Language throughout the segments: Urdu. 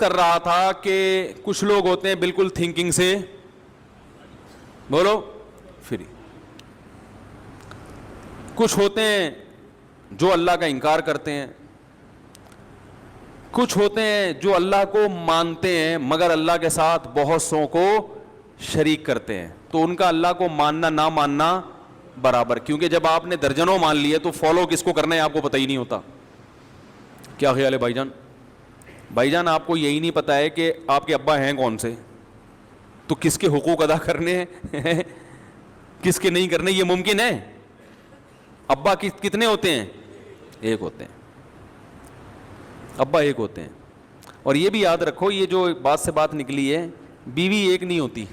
کر رہا تھا کہ کچھ لوگ ہوتے ہیں بالکل تھنکنگ سے بولو فری, کچھ ہوتے ہیں جو اللہ کا انکار کرتے ہیں, کچھ ہوتے ہیں جو اللہ کو مانتے ہیں مگر اللہ کے ساتھ بہت سوں کو شریک کرتے ہیں, تو ان کا اللہ کو ماننا نہ ماننا برابر, کیونکہ جب آپ نے درجنوں مان لیے تو فالو کس کو کرنا ہے آپ کو پتہ ہی نہیں ہوتا. کیا خیال ہے بھائی جان؟ بھائی جان آپ کو یہی نہیں پتا ہے کہ آپ کے ابا ہیں کون سے, تو کس کے حقوق ادا کرنے ہیں کس کے نہیں کرنے, یہ ممکن ہے؟ ابا کتنے ہوتے ہیں؟ ایک ہوتے ہیں, ابا ایک ہوتے ہیں. اور یہ بھی یاد رکھو, یہ جو بات سے بات نکلی ہے, بیوی ایک نہیں ہوتی,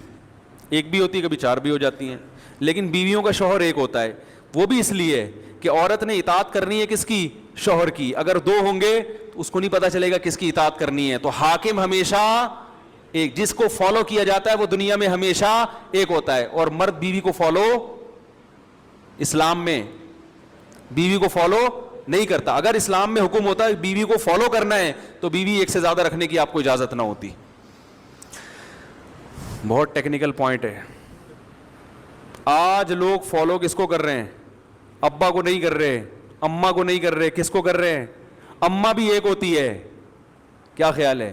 ایک بھی ہوتی, کبھی چار بھی ہو جاتی ہیں, لیکن بیویوں کا شوہر ایک ہوتا ہے. وہ بھی اس لیے کہ عورت نے اطاعت کرنی ہے کس کی؟ شوہر کی. اگر دو ہوں گے تو اس کو نہیں پتا چلے گا کس کی اطاعت کرنی ہے. تو حاکم ہمیشہ ایک, جس کو فالو کیا جاتا ہے وہ دنیا میں ہمیشہ ایک ہوتا ہے. اور مرد بیوی کو فالو, اسلام میں بیوی کو فالو نہیں کرتا. اگر اسلام میں حکم ہوتا ہے بیوی کو فالو کرنا ہے تو بیوی ایک سے زیادہ رکھنے کی آپ کو اجازت نہ ہوتی. بہت ٹیکنیکل پوائنٹ ہے. آج لوگ فالو کس کو کر رہے ہیں؟ ابا کو نہیں کر رہے, اماں کو نہیں کر رہے, کس کو کر رہے ہیں؟ اماں بھی ایک ہوتی ہے. کیا خیال ہے؟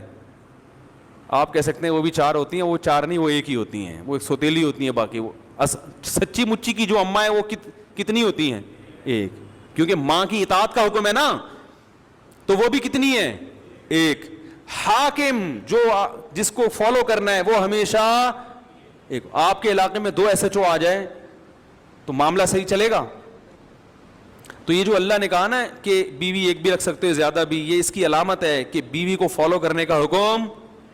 آپ کہہ سکتے ہیں وہ بھی چار ہوتی ہیں, وہ چار نہیں, وہ ایک ہی ہوتی ہیں, وہ ایک سوتیلی ہوتی ہیں. باقی وہ سچی مچی کی جو اماں ہیں وہ کتنی ہوتی ہیں؟ ایک. کیونکہ ماں کی اطاعت کا حکم ہے نا, تو وہ بھی کتنی ہے؟ ایک. حاکم جو جس کو فالو کرنا ہے وہ ہمیشہ ایک. آپ کے علاقے میں 2 SHO آ جائیں تو معاملہ صحیح چلے گا؟ تو یہ جو اللہ نے کہا نا کہ بیوی ایک بھی رکھ سکتے ہو, زیادہ بھی, یہ اس کی علامت ہے کہ بیوی کو فالو کرنے کا حکم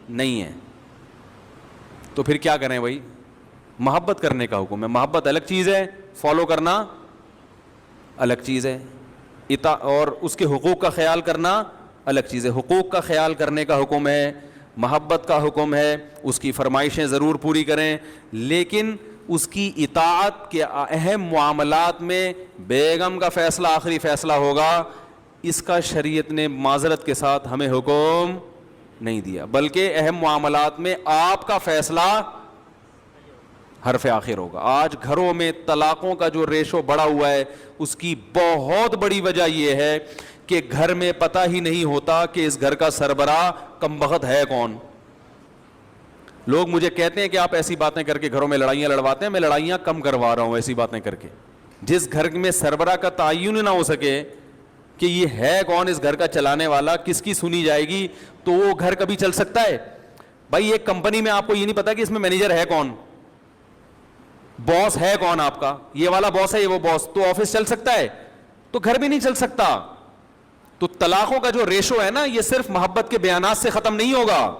نہیں ہے. تو پھر کیا کریں بھائی؟ محبت کرنے کا حکم ہے. محبت الگ چیز ہے, فالو کرنا الگ چیز ہے, اور اس کے حقوق کا خیال کرنا الگ چیز ہے. حقوق کا خیال کرنے کا حکم ہے, محبت کا حکم ہے, اس کی فرمائشیں ضرور پوری کریں, لیکن اس کی اطاعت کے اہم معاملات میں بیگم کا فیصلہ آخری فیصلہ ہوگا, اس کا شریعت نے معذرت کے ساتھ ہمیں حکم نہیں دیا, بلکہ اہم معاملات میں آپ کا فیصلہ حرف آخر ہوگا. آج گھروں میں طلاقوں کا جو ریشو بڑھا ہوا ہے اس کی بہت بڑی وجہ یہ ہے کہ گھر میں پتہ ہی نہیں ہوتا کہ اس گھر کا سربراہ کمبخت ہے کون. لوگ مجھے کہتے ہیں کہ آپ ایسی باتیں کر کے گھروں میں لڑائیاں لڑواتے ہیں. میں لڑائیاں کم کروا رہا ہوں ایسی باتیں کر کے. جس گھر میں سربراہ کا تعین نہ ہو سکے کہ یہ ہے کون اس گھر کا چلانے والا, کس کی سنی جائے گی, تو وہ گھر کبھی چل سکتا ہے؟ بھائی ایک کمپنی میں آپ کو یہ نہیں پتا کہ اس میں مینیجر ہے کون, باس ہے کون آپ کا, یہ والا باس ہے, یہ وہ باس, تو آفس چل سکتا ہے؟ تو گھر بھی نہیں چل سکتا. تو طلاقوں کا جو ریشو ہے نا, یہ صرف محبت کے بیانات سے ختم نہیں ہوگا.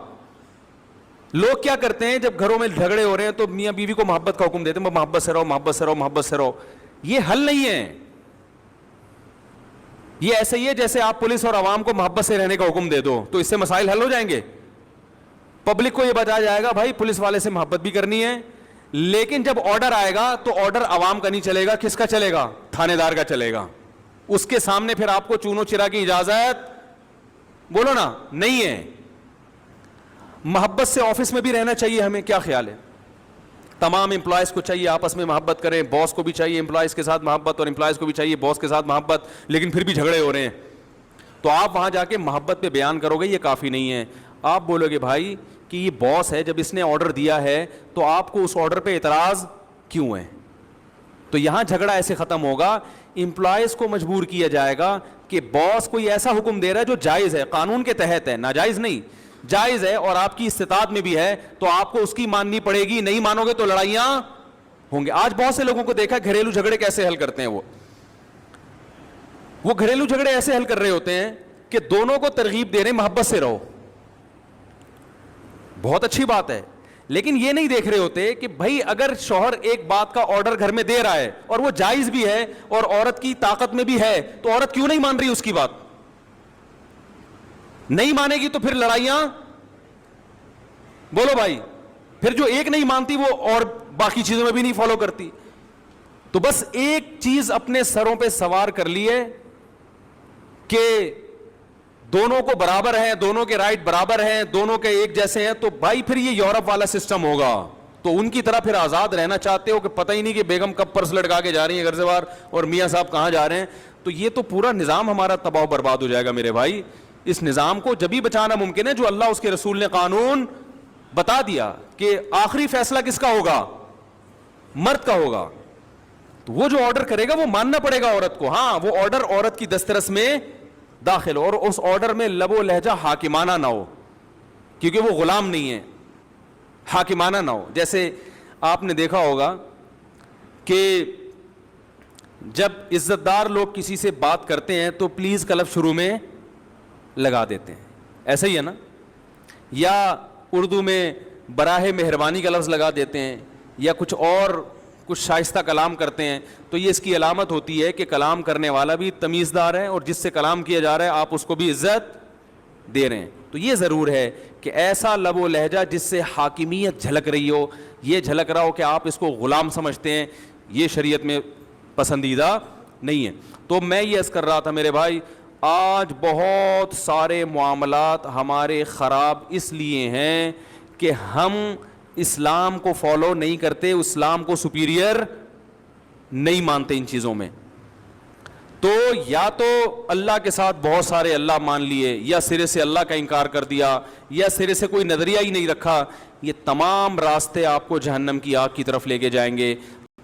لوگ کیا کرتے ہیں جب گھروں میں جھگڑے ہو رہے ہیں تو میاں بیوی کو محبت کا حکم دیتے ہیں, محبت سے رہو, محبت سے رہو, محبت سے رہو. یہ حل نہیں ہے. یہ ایسے ہی ہے جیسے آپ پولیس اور عوام کو محبت سے رہنے کا حکم دے دو, تو اس سے مسائل حل ہو جائیں گے. پبلک کو یہ بتایا جائے گا بھائی پولیس والے سے محبت بھی کرنی ہے, لیکن جب آرڈر آئے گا تو آرڈر عوام کا نہیں چلے گا, کس کا چلے گا؟ تھانے دار کا چلے گا. اس کے سامنے پھر آپ کو چونو چرا کی اجازت بولو نا نہیں ہے. محبت سے آفس میں بھی رہنا چاہیے ہمیں. کیا خیال ہے؟ تمام امپلائز کو چاہیے آپس میں محبت کریں, باس کو بھی چاہیے امپلائز کے ساتھ محبت, اور امپلائز کو بھی چاہیے باس کے ساتھ محبت, لیکن پھر بھی جھگڑے ہو رہے ہیں. تو آپ وہاں جا کے محبت پہ بیان کرو گے, یہ کافی نہیں ہے. آپ بولو گے بھائی کہ یہ باس ہے, جب اس نے آرڈر دیا ہے تو آپ کو اس آرڈر پہ اعتراض کیوں ہے؟ تو یہاں جھگڑا ایسے ختم ہوگا. امپلائز کو مجبور کیا جائے گا کہ باس کوئی ایسا حکم دے رہا ہے جو جائز ہے, قانون کے تحت ہے, ناجائز نہیں, جائز ہے, اور آپ کی استطاعت میں بھی ہے, تو آپ کو اس کی ماننی پڑے گی. نہیں مانو گے تو لڑائیاں ہوں گے. آج بہت سے لوگوں کو دیکھا گھریلو جھگڑے کیسے حل کرتے ہیں. وہ گھریلو جھگڑے ایسے حل کر رہے ہوتے ہیں کہ دونوں کو ترغیب دے رہے ہیں محبت سے رہو, بہت اچھی بات ہے, لیکن یہ نہیں دیکھ رہے ہوتے کہ بھائی اگر شوہر ایک بات کا آرڈر گھر میں دے رہا ہے اور وہ جائز بھی ہے اور عورت کی طاقت میں بھی ہے, تو عورت کیوں نہیں مان رہی اس کی بات؟ نہیں مانے گی تو پھر لڑائیاں, بولو بھائی, پھر جو ایک نہیں مانتی وہ اور باقی چیزوں میں بھی نہیں فالو کرتی. تو بس ایک چیز اپنے سروں پہ سوار کر لیے کہ دونوں کو برابر ہیں, دونوں کے رائٹ برابر ہیں, دونوں کے ایک جیسے ہیں, تو بھائی پھر یہ یورپ والا سسٹم ہوگا. تو ان کی طرح پھر آزاد رہنا چاہتے ہو کہ پتہ ہی نہیں کہ بیگم کب پرس لٹکا کے جا رہی ہیں گھر سے باہر اور میاں صاحب کہاں جا رہے ہیں, تو یہ تو پورا نظام ہمارا تباہ و برباد ہو جائے گا میرے بھائی. اس نظام کو جبھی بچانا ممکن ہے جو اللہ اس کے رسول نے قانون بتا دیا کہ آخری فیصلہ کس کا ہوگا, مرد کا ہوگا. تو وہ جو آرڈر کرے گا وہ ماننا پڑے گا عورت کو. ہاں وہ آرڈر عورت کی دسترس میں داخل ہو, اور اس آرڈر میں لب و لہجہ حاکمانہ نہ ہو, کیونکہ وہ غلام نہیں ہے, حاکمانہ نہ ہو. جیسے آپ نے دیکھا ہوگا کہ جب عزت دار لوگ کسی سے بات کرتے ہیں تو پلیز کا لفظ شروع میں لگا دیتے ہیں, ایسا ہی ہے نا, یا اردو میں براہ مہربانی کا لفظ لگا دیتے ہیں, یا کچھ اور کچھ شائستہ کلام کرتے ہیں. تو یہ اس کی علامت ہوتی ہے کہ کلام کرنے والا بھی تمیزدار ہے, اور جس سے کلام کیا جا رہا ہے آپ اس کو بھی عزت دے رہے ہیں. تو یہ ضرور ہے کہ ایسا لب و لہجہ جس سے حاکمیت جھلک رہی ہو, یہ جھلک رہا ہو کہ آپ اس کو غلام سمجھتے ہیں, یہ شریعت میں پسندیدہ نہیں ہے. تو میں یہ عرض کر رہا تھا میرے بھائی, آج بہت سارے معاملات ہمارے خراب اس لیے ہیں کہ ہم اسلام کو فالو نہیں کرتے, اسلام کو سپیریئر نہیں مانتے ان چیزوں میں. تو یا تو اللہ کے ساتھ بہت سارے اللہ مان لیے, یا سرے سے اللہ کا انکار کر دیا, یا سرے سے کوئی نظریہ ہی نہیں رکھا. یہ تمام راستے آپ کو جہنم کی آگ کی طرف لے کے جائیں گے,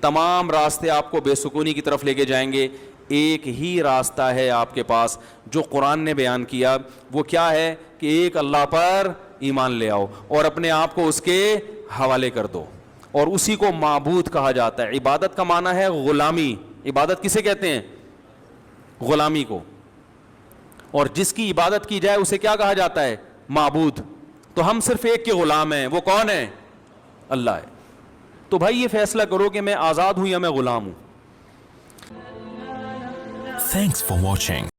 تمام راستے آپ کو بے سکونی کی طرف لے کے جائیں گے. ایک ہی راستہ ہے آپ کے پاس جو قرآن نے بیان کیا, وہ کیا ہے کہ ایک اللہ پر ایمان لے آؤ اور اپنے آپ کو اس کے حوالے کر دو, اور اسی کو معبود کہا جاتا ہے. عبادت کا معنی ہے غلامی. عبادت کسے کہتے ہیں؟ غلامی کو. اور جس کی عبادت کی جائے اسے کیا کہا جاتا ہے؟ معبود. تو ہم صرف ایک کے غلام ہیں, وہ کون ہے؟ اللہ ہے. تو بھائی یہ فیصلہ کرو کہ میں آزاد ہوں یا میں غلام ہوں. Thanks for watching.